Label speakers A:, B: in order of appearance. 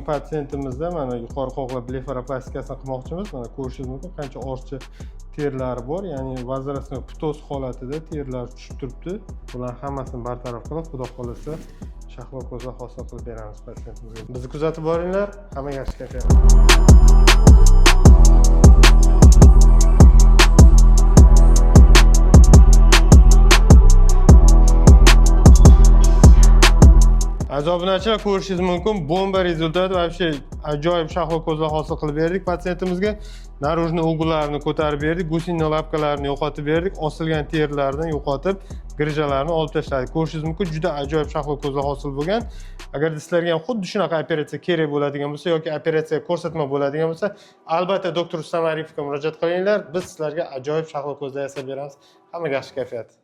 A: bugungi patsientimizda mana yuqori qo'lqop blefaroplastikasini qilmoqchimiz. Mana ko'rishingiz mumkin qancha orcha terlari bor, ya'ni возрастной ptoz holatida terlar tushib turibdi. Bular hammasini bartaraf qilib, xudo xolasa shahlo ko'zlar hosil qilib beramiz patsientimizga. Bizni kuzatib boringlar. Hammaga yaxshi kayfiyat. Ajoyibnachilar, ko'rishingiz mumkin, bomba rezultat, вообще ajoyib shahlo ko'zlar hosil qilib berdik patsientimizga. Narujniy ugullarini ko'tarib berdik, gusinniy lapkalarini yo'qotib berdik, osilgan terilarni yo'qotib, girjalarni olib tashladik. Ko'rishingiz mumkin, juda ajoyib shahlo ko'zlar hosil bo'lgan. Agar sizlarga ham xuddi shunaqa operatsiya kerak bo'ladigan bo'lsa yoki operatsiya ko'rsatma bo'ladigan bo'lsa, albatta doktor Rustam Aripovga murojaat qilinglar. Biz sizlarga ajoyib shahlo ko'zlar yasab beramiz. Hammaga yaxshi kayfiyat.